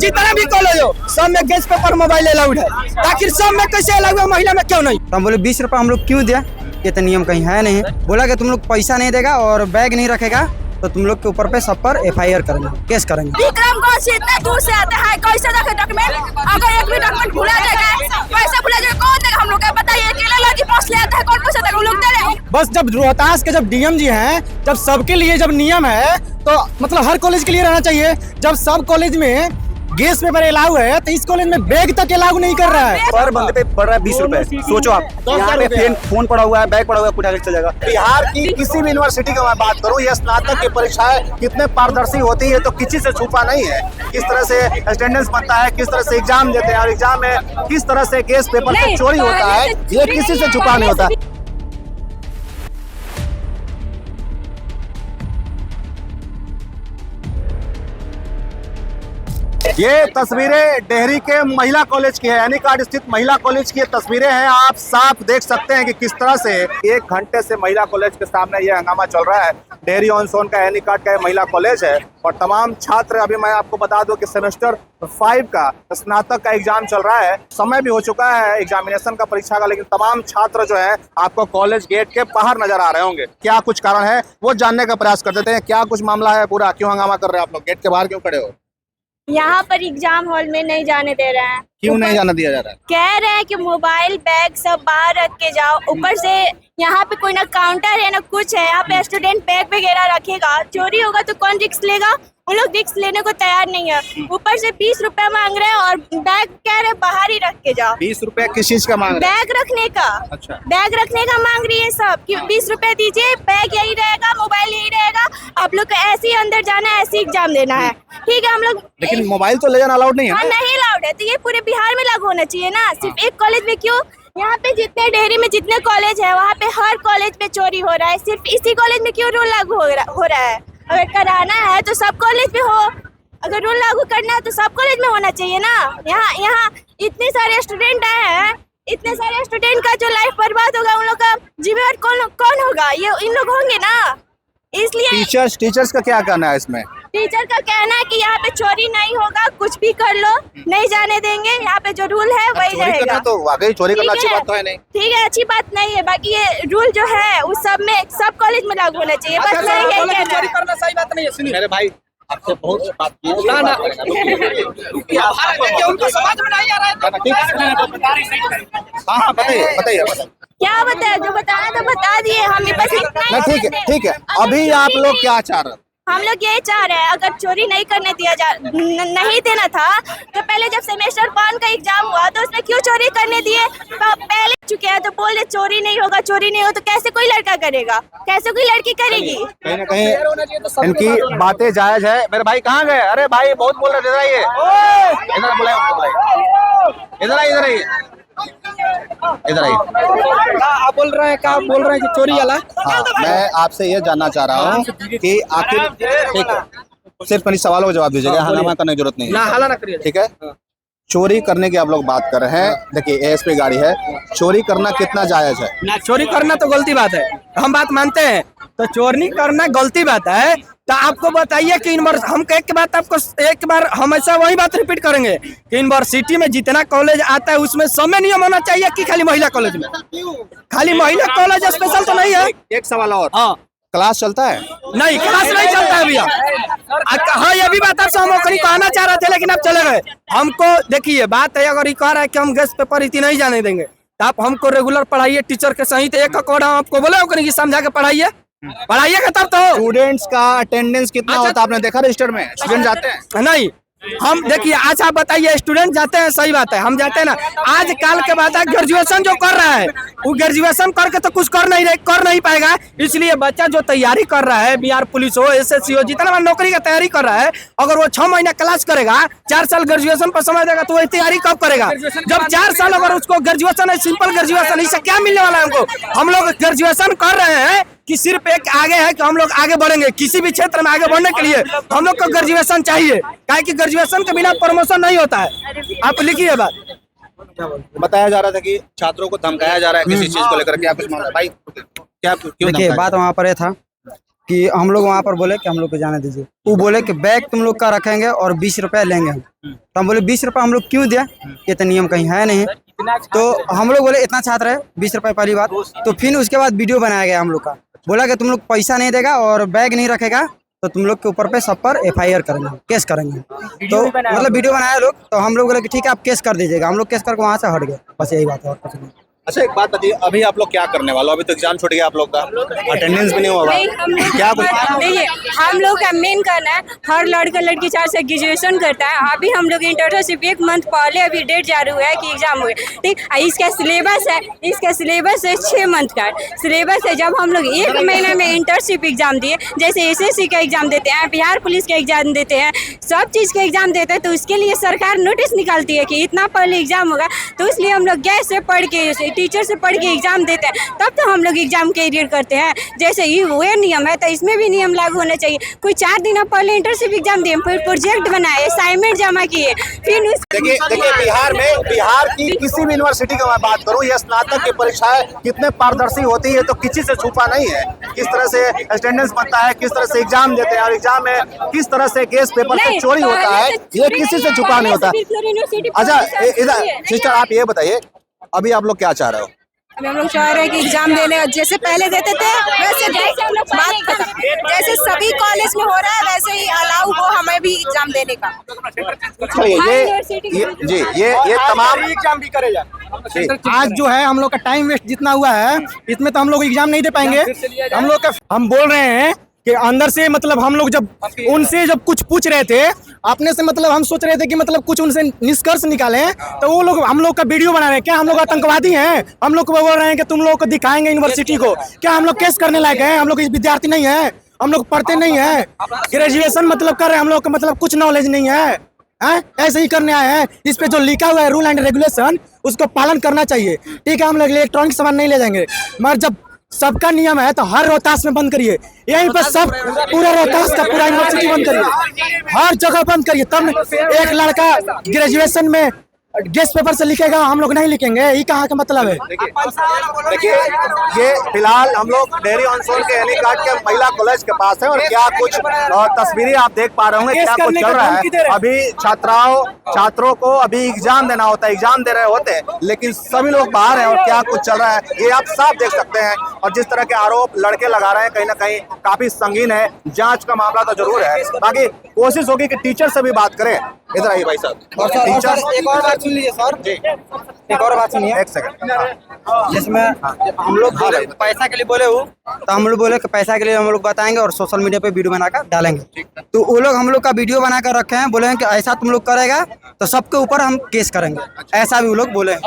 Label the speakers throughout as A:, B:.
A: जितना भी कॉलेज हो सब में गैस पेपर मोबाइल अलाउड है, आखिर सब में कैसे अलाउड है, महिला में क्यों नहीं?
B: तो हम बोले 20 रुपये हम लोग क्यों दिया, ये तो नियम कहीं है नहीं। बोला कि तुम लोग पैसा नहीं देगा और बैग नहीं रखेगा तो तुम लोग के ऊपर पे सब पर FIR करेंगे, केस करेंगे।
C: विक्रमगंज से इतना दूर से आते हैं, कैसे रखे डॉक्यूमेंट? अगर एक भी डॉक्यूमेंट भुला जाएगा, पैसा भुला जाएगा, कौन देगा हम लोग का? बताइए, अकेला लड़की पास ले आता है, कौन पैसा देगा? लोग दे रहे हैं।
A: बस जब रोहतास के जब DM जी हैं, जब सबके लिए जब नियम है तो मतलब हर कॉलेज के लिए रहना चाहिए। जब सब कॉलेज में गैस पेपर अलाउ है तो इस कॉलेज में बैग तक अलाउ नहीं कर रहा है।
D: पर बंदे पे पड़ रहा है 20 रुपए। सोचो आप, यहाँ पे फोन पड़ा हुआ है, बैग पड़ा हुआ है, कुछ चल जाएगा।
E: बिहार की किसी भी यूनिवर्सिटी की मैं बात करूं, ये स्नातक की परीक्षाएं कितने पारदर्शी होती है तो किसी से छुपा नहीं है। किस तरह से अटेंडेंस बनता है, किस तरह से एग्जाम देते हैं और एग्जाम में किस तरह से गैस पेपर पे चोरी होता है, ये किसी से छुपा नहीं होता। ये तस्वीरें डेहरी के महिला कॉलेज की है, एनी कार्ड स्थित महिला कॉलेज की ये तस्वीरें हैं। आप साफ देख सकते हैं कि किस तरह से 1 घंटे से महिला कॉलेज के सामने ये हंगामा चल रहा है। डेहरी ऑन सोन का एनी कार्ड का महिला कॉलेज है और तमाम छात्र, अभी मैं आपको बता दूं कि सेमेस्टर 5 का स्नातक का एग्जाम चल रहा है। समय भी हो चुका है एग्जामिनेशन का, परीक्षा का, लेकिन तमाम छात्र जो है आपको कॉलेज गेट के बाहर नजर आ रहे होंगे। क्या कुछ कारण है वो जानने का प्रयास कर देते हैं। क्या कुछ मामला है पूरा, क्यों हंगामा कर रहे हैं आप लोग, गेट के बाहर क्यों खड़े हो?
C: यहाँ पर एग्जाम हॉल में नहीं जाने दे रहे हैं।
D: क्यों नहीं जाने दिया जा रहा है?
C: कह रहे हैं कि मोबाइल बैग सब बाहर रख के जाओ। ऊपर से यहाँ पे कोई ना काउंटर है ना कुछ है, यहाँ पे स्टूडेंट बैग वगैरह रखेगा, चोरी होगा तो कौन रिस्क लेगा? उन लोग रिस्क लेने को तैयार नहीं है। ऊपर से 20 रुपए मांग रहे हैं और बैग कह रहे बाहर ही रख के जाओ।
D: 20 रुपए किस चीज का मांग रहे हैं?
C: बैग रखने का।
D: अच्छा,
C: बैग रखने का मांग रही है सब कि 20 रुपए दीजिए, बैग यही रहेगा, मोबाइल यही रहेगा, आप लोग को ऐसे ही अंदर जाना है, ऐसे एग्जाम देना है। ठीक है, हम लोग
D: लेकिन मोबाइल तो ले जाना अलाउड नहीं है।
C: हाँ, नहीं अलाउड है, तो ये पूरे बिहार में लागू होना चाहिए ना, सिर्फ एक कॉलेज में क्यों? यहाँ पे जितने डेहरी में जितने कॉलेज है वहाँ पे हर कॉलेज में चोरी हो रहा है, सिर्फ इसी कॉलेज में क्यों रूल लागू हो रहा है? अगर कराना है तो सब कॉलेज में हो, अगर रूल लागू करना है तो सब कॉलेज में होना चाहिए ना। यहाँ इतने सारे स्टूडेंट आए हैं, इतने सारे स्टूडेंट का जो लाइफ बर्बाद होगा, उन लोग का जिम्मेवार कौन होगा? ये इन लोग होंगे ना। इसलिए
D: टीचर्स का क्या कहना है इसमें?
C: टीचर का कहना है कि यहाँ पे चोरी नहीं होगा, कुछ भी कर लो, नहीं जाने देंगे, यहाँ पे जो रूल है वही रहेगा।
D: तो वाकई चोरी करना अच्छी बात तो है नहीं।
C: ठीक है, अच्छी बात नहीं है, बाकी ये रूल जो है उस सब में सब कॉलेज में लागू होना चाहिए। बस
A: चोरी करना सही बात नहीं है। सुनिए
D: मेरे भाई, आपसे बहुत बात की
A: ना उनको समझ में नहीं आ रहा है।
D: हाँ, बताइए।
C: क्या बताया? जो बताया तो बता दिए, हमें बस इतना ही।
D: ठीक है। अभी आप लोग क्या चाह रहे हैं?
C: हम लोग यही चाह रहे हैं, अगर चोरी नहीं करने नहीं देना था तो पहले जब सेमेस्टर 1 का एग्जाम हुआ तो उसमें क्यों चोरी करने दिए? तो पहले चुके हैं तो बोल रहे चोरी नहीं होगा, चोरी नहीं हो, तो कैसे कोई लड़का करेगा, कैसे कोई लड़की करेगी?
D: कहीं ना कहीं इनकी बातें जायज है। मेरे भाई कहाँ गए? अरे भाई बहुत बोल रहे, इधर आइए, इधर आइए।
A: आप बोल रहे हैं, क्या बोल रहे हैं कि चोरी वाला?
D: हाँ, मैं आपसे ये जानना चाह रहा हूँ कि आखिर, ठीक है, सिर्फ मेरी सवालों का जवाब दीजिएगा, हंगामा करने की जरूरत नहीं
A: ना,
D: है।
A: हल्ला ना करिए।
D: ठीक है, चोरी करने की आप लोग बात कर रहे हैं। देखिए, ASP गाड़ी है, चोरी करना कितना जायज है?
A: ना, चोरी करना तो गलती बात है, हम बात मानते हैं, तो चोरी करना गलती बात है। तो आपको बताइए कि हम एक बार हमेशा वही बात रिपीट करेंगे कि यूनिवर्सिटी में जितना कॉलेज आता है उसमें समय नियम होना चाहिए कि खाली महिला कॉलेज में? खाली महिला कॉलेज स्पेशल तो नहीं है।
D: एक सवाल और,
A: हाँ,
D: क्लास चलता है?
A: नहीं, क्लास नहीं चलता है भैया। हाँ, ये भी बात आपसे हम कहना चाह रहे थे, लेकिन आप चले गए। हमको देखिए, बात है, अगर ये कह रहा है कि हम गैस पेपर इतनी नहीं जाने देंगे तो आप हमको रेगुलर पढ़ाइए, टीचर के सही। तो एक अकॉर्ड हम आपको बोले समझा के पढ़ाइएगा तब तो।
D: स्टूडेंट्स का अटेंडेंस कितना होता है? आपने देखा रजिस्टर में स्टूडेंट जाते हैं?
A: नहीं, हम देखिए, अच्छा आप बताइए, स्टूडेंट जाते हैं, सही बात है, हम जाते हैं ना। आज कल के बाद ग्रेजुएशन जो कर रहा है वो ग्रेजुएशन करके तो कुछ कर नहीं पाएगा। इसलिए बच्चा जो तैयारी कर रहा है, बिहार पुलिस हो, SSC हो, जितना नौकरी का तैयारी कर रहा है, अगर वो 6 महीना क्लास करेगा, 4 साल ग्रेजुएशन पर समय देगा तो वो तैयारी कब करेगा? जब 4 साल अगर उसको ग्रेजुएशन है, सिंपल ग्रेजुएशन, इससे क्या मिलने वाला है हमको? हम लोग ग्रेजुएशन कर रहे हैं कि सिर्फ एक आगे है कि हम लोग आगे बढ़ेंगे, किसी भी क्षेत्र में आगे बढ़ने के लिए हम लोग को ग्रेजुएशन चाहिए, काहे कि ग्रेजुएशन के बिना प्रमोशन नहीं होता है। आप लिखिए बात।
D: बताया जा रहा था कि छात्रों को धमकाया जा रहा है किसी चीज को लेकर, क्या कुछ मामला भाई? क्या क्यों?
B: देखिए, बात वहाँ पर ये था कि हम लोग वहाँ पर बोले कि हम लोग को जाने दीजिए। वो बोले कि बैग तुम लोग का रखेंगे और 20 रुपया लेंगे हम। तो हम बोले 20 रुपया हम लोग क्यों दिया, ये तो नियम कहीं है नहीं। तो हम लोग बोले इतना छात्र है 20 रुपये पहली बात। तो फिर उसके बाद वीडियो बनाया गया हम लोग का, बोला कि तुम लोग पैसा नहीं देगा और बैग नहीं रखेगा तो तुम लोग के ऊपर पे सब पर FIR करेंगे, केस करेंगे। तो मतलब वीडियो बनाया लोग, तो हम लोग बोले कि ठीक है आप केस कर दीजिएगा। हम लोग केस करके वहाँ से हट गए, बस यही बात है और कुछ नहीं।
E: अच्छा एक बात बताइए, अभी आप लोग क्या करने वाले हो? अभी तो एग्जाम छूट गया आप लोग का, अटेंडेंस भी नहीं होगा, क्या कुछ?
F: देखिए हम लोग का मेन करना है, हर लड़का लड़की चाहे से ग्रेजुएशन करता है। अभी हम लोग इंटर्नशिप 1 मंथ पहले अभी डेट जारी हुआ है कि एग्जाम हो गया, ठीक। इसका सिलेबस है 6 मंथ का सिलेबस है। जब हम लोग 1 महीना में इंटर्नशिप एग्जाम दिए, जैसे SSC का एग्जाम देते हैं, बिहार पुलिस का एग्जाम देते हैं, सब चीज़ का एग्जाम देते हैं, तो उसके लिए सरकार नोटिस निकालती है कि इतना पहले एग्जाम होगा। तो इसलिए हम लोग गैस से पढ़ के, टीचर से पढ़ के एग्जाम देते हैं, तब तो हम लोग एग्जाम कैरियर करते हैं। जैसे ये नियम है तो इसमें भी नियम लागू होना चाहिए। कोई 4 दिन पहले इंटर्नशिप एग्जाम दिए, फिर प्रोजेक्ट बनाए, असाइनमेंट जमा किए, फिर
E: देखिए बिहार की किसी भी यूनिवर्सिटी की मैं बात करूं, ये स्नातक की परीक्षाएं कितने पारदर्शी होती है तो किसी से छुपा नहीं है। किस तरह से अटेंडेंस बनता है, किस तरह से एग्जाम देते हैं और एग्जाम में किस तरह से केस पेपर से चोरी होता है, ये किसी से छुपा नहीं होता। अच्छा इधर सिस्टर आप ये बताइए, अभी आप लोग क्या चाह रहे हो?
F: अभी हम लोग चाह रहे हैं कि एग्जाम देने जैसे पहले देते थे वैसे बात खत्म। जैसे सभी कॉलेज में हो रहा है वैसे ही अलाउ हो हमें भी एग्जाम देने का।
E: ये तमाम
A: एग्जाम भी करेगा।
E: जी।
A: आज जो है हम लोग का टाइम वेस्ट जितना हुआ है, इसमें तो हम लोग एग्जाम नहीं दे पाएंगे। हम लोग का हम बोल रहे हैं कि अंदर से मतलब हम लोग जब उनसे जब कुछ पूछ रहे थे अपने से, मतलब हम सोच रहे थे कि मतलब कुछ उनसे निष्कर्ष निकालें, तो वो लोग हम लोग का वीडियो बना रहे हैं। क्या हम लोग आतंकवादी हैं? हम लोग को बोल रहे हैं कि तुम लोग को दिखाएंगे यूनिवर्सिटी को। क्या हम लोग केस करने लायक हैं? हम लोग विद्यार्थी नहीं है, हम लोग पढ़ते नहीं है, ग्रेजुएशन मतलब कर रहे हैं, हम लोग को मतलब कुछ नॉलेज नहीं है, ऐसे ही करने आए हैं। इस पे जो लिखा हुआ है रूल एंड रेगुलेशन उसको पालन करना चाहिए, ठीक है। हम लोग इलेक्ट्रॉनिक सामान नहीं ले जाएंगे, मगर जब सबका नियम है तो हर रोहतास में बंद करिए, यहीं पर सब पूरा रोहतास का पूरा यूनिवर्सिटी बंद करिए, हर जगह बंद करिए। तब एक लड़का ग्रेजुएशन में गेस्ट पेपर से लिखेगा, हम लोग नहीं लिखेंगे, ये कहाँ का मतलब है?
E: देखिए ये फिलहाल हम लोग डेहरी ऑन सोन के एनी कार्ड के महिला कॉलेज के पास है और क्या कुछ तस्वीरें आप देख पा रहे होंगे, क्या कुछ चल रहा है। अभी छात्रों को अभी एग्जाम देना होता है, एग्जाम दे रहे होते हैं, लेकिन सभी लोग बाहर हैं और क्या कुछ चल रहा है ये आप साफ देख सकते हैं। और जिस तरह के आरोप लड़के लगा रहे हैं कहीं ना कहीं काफी संगीन है, जांच का मामला तो जरूर है। बाकी कोशिश होगी कि टीचर से भी बात करें। इधर आइए भाई साहब। टीचर
B: एक और बात सुन लीजिए सर जी, एक और बात सुनिए।
E: एक सेकंड,
B: जिसमें हम लोग पैसा के लिए बोले हो, तो हम लोग बोले कि पैसा के लिए हम लोग बताएंगे और सोशल मीडिया पे वीडियो बनाकर डालेंगे। तो वो लोग हम लोग का वीडियो बनाकर रखे हैं, बोले हैं कि ऐसा तुम लोग करेगा तो सबके ऊपर हम केस करेंगे, ऐसा भी वो लोग बोले हैं।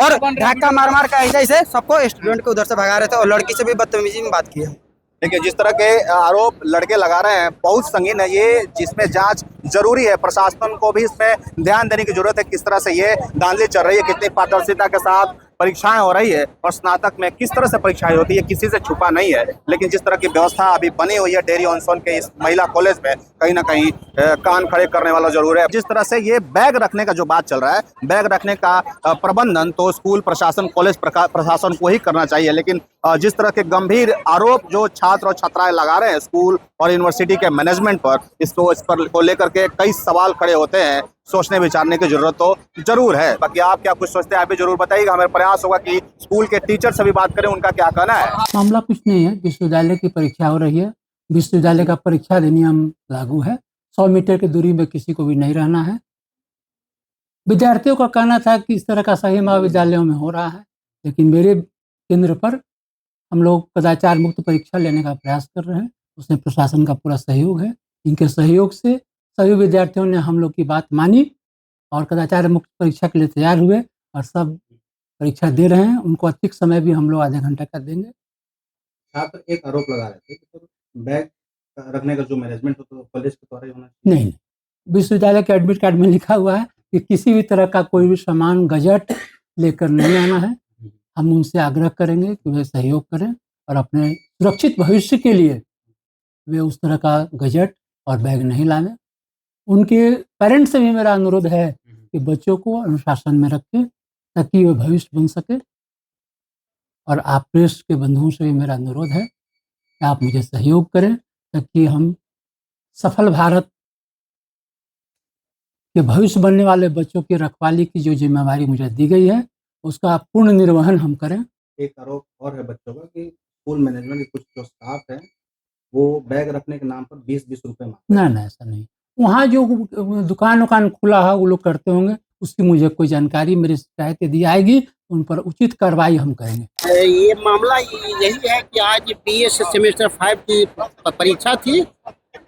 B: और धक्का मार मार का ऐसे सबको स्टूडेंट को उधर से भगा रहे थे और लड़की से भी बदतमीजी में बात की है।
E: देखिए जिस तरह के आरोप लड़के लगा रहे हैं बहुत संगीन है ये, जिसमें जांच जरूरी है। प्रशासन को भी इसमें ध्यान देने की जरूरत है, किस तरह से ये धांधली चल रही है, कितनी पारदर्शिता के साथ परीक्षाएं हो रही है और स्नातक में किस तरह से परीक्षाएं होती है, किसी से छुपा नहीं है। लेकिन जिस तरह की व्यवस्था अभी बनी हुई है डेहरी ऑन सोन के इस महिला कॉलेज में, कहीं ना कहीं कान खड़े करने वाला जरूर है। जिस तरह से ये बैग रखने का जो बात चल रहा है, बैग रखने का प्रबंधन तो स्कूल प्रशासन, कॉलेज प्रशासन को ही करना चाहिए। लेकिन जिस तरह के गंभीर आरोप जो छात्र और छात्राएं लगा रहे हैं स्कूल और यूनिवर्सिटी के मैनेजमेंट पर, इस पर को लेकर के कई सवाल खड़े होते हैं। सोचने विचारने की जरूरत तो जरूर है। बाकी आप क्या कुछ सोचते हैं आप भी जरूर बताइएगा। हमारा प्रयास होगा कि स्कूल के टीचर से भी बात करें, उनका क्या कहना है।
G: मामला कुछ नहीं है, विश्वविद्यालय की परीक्षा हो रही है, विश्वविद्यालय का परीक्षा अधिनियम लागू है, 100 मीटर की दूरी में किसी को भी नहीं रहना है। विद्यार्थियों का कहना था कि इस तरह का सही महाविद्यालयों में हो रहा है, लेकिन मेरे केंद्र पर हम लोग कदाचार मुक्त परीक्षा लेने का प्रयास कर रहे हैं, उसमें प्रशासन का पूरा सहयोग है। इनके सहयोग से सभी विद्यार्थियों ने हम लोग की बात मानी और कदाचार मुक्त परीक्षा के लिए तैयार हुए और सब परीक्षा दे रहे हैं। उनको अधिक समय भी हम लोग आधे घंटे का देंगे।
H: छात्र एक आरोप लगा रहे थे कि बैग रखने का जो मैनेजमेंट हो तो कॉलेज के द्वारा ही होना चाहिए।
G: नहीं, विश्वविद्यालय के एडमिट कार्ड में लिखा हुआ है कि किसी भी तरह का कोई भी सामान गजट लेकर नहीं आना है। हम उनसे आग्रह करेंगे कि वे सहयोग करें और अपने सुरक्षित भविष्य के लिए वे उस तरह का गजट और बैग नहीं लावें। उनके पेरेंट्स से भी मेरा अनुरोध है कि बच्चों को अनुशासन में रखें ताकि वे भविष्य बन सके। और आप प्रेस के बंधुओं से भी मेरा अनुरोध है कि आप मुझे सहयोग करें ताकि हम सफल भारत के भविष्य बनने वाले बच्चों की रखवाली की जो जिम्मेवारी मुझे दी गई है उसका पूर्ण निर्वहन हम करें।
H: एक आरोप और है बच्चों का कि स्कूल मैनेजमेंट के कुछ जो स्टाफ है वो बैग रखने के नाम पर 20-20 रुपए मांगते हैं।
G: ना ऐसा नहीं, वहाँ जो दुकान खुला है वो लोग करते होंगे, उसकी मुझे कोई जानकारी, मेरी शिकायत यदि आएगी उन पर उचित कार्रवाई हम करेंगे।
I: ये मामला यही है कि आज बीए सेमेस्टर 5 की परीक्षा थी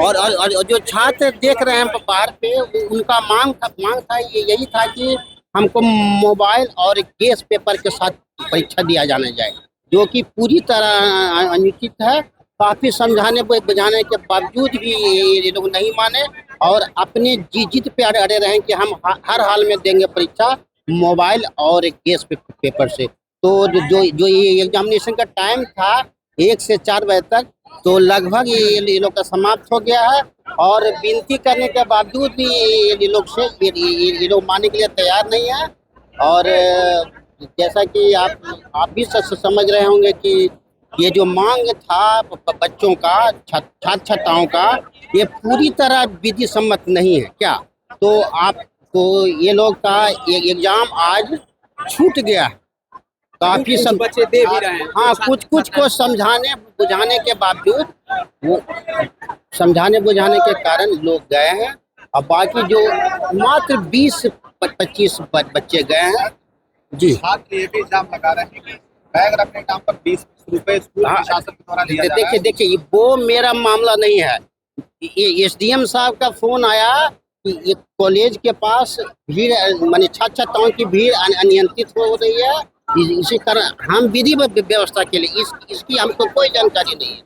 I: और जो छात्र देख रहे हैं बाहर पे उनका मांग था यही था कि हमको मोबाइल और गैस पेपर के साथ परीक्षा दिया जाना जाए, जो कि पूरी तरह अनुचित है। काफी समझाने बुझाने के बावजूद भी ये लोग नहीं माने और अपने जिद पे अड़े रहे कि हम हर हाल में देंगे परीक्षा मोबाइल और गैस पेपर से। तो जो ये एग्जामिनेशन का टाइम था 1 से 4 बजे तक, तो लगभग ये लोग का समाप्त हो गया है और विनती करने के बावजूद भी ये लोग मानने के लिए तैयार नहीं है। और जैसा कि आप भी समझ रहे होंगे कि ये जो मांग था बच्चों का, छात्र छात्राओं का, ये पूरी तरह विधि सम्मत नहीं है क्या। तो ये लोग का एग्जाम आज छूट गया है। काफी सब बच्चे दे भी रहे हैं। हाँ, कुछ को समझाने बुझाने के बावजूद, वो समझाने बुझाने के कारण लोग गए हैं और बाकी जो मात्र 20-25 बच्चे गए हैं। जी,
E: छात्र ये भी इल्जाम लगा रहे हैं कि बैग रखने के नाम पर 20 रुपए स्कूल प्रशासन के द्वारा लिया जा रहा है।
I: देखिए वो मेरा मामला नहीं है। ये एसडीएम साहब का फोन आया कि ये कॉलेज के पास भीड़, माने छात्र छात्राओं की भीड़ अनियंत्रित हो रही है, इसी कारण हम विधि व्यवस्था के लिए इसकी हमको कोई जानकारी नहीं है।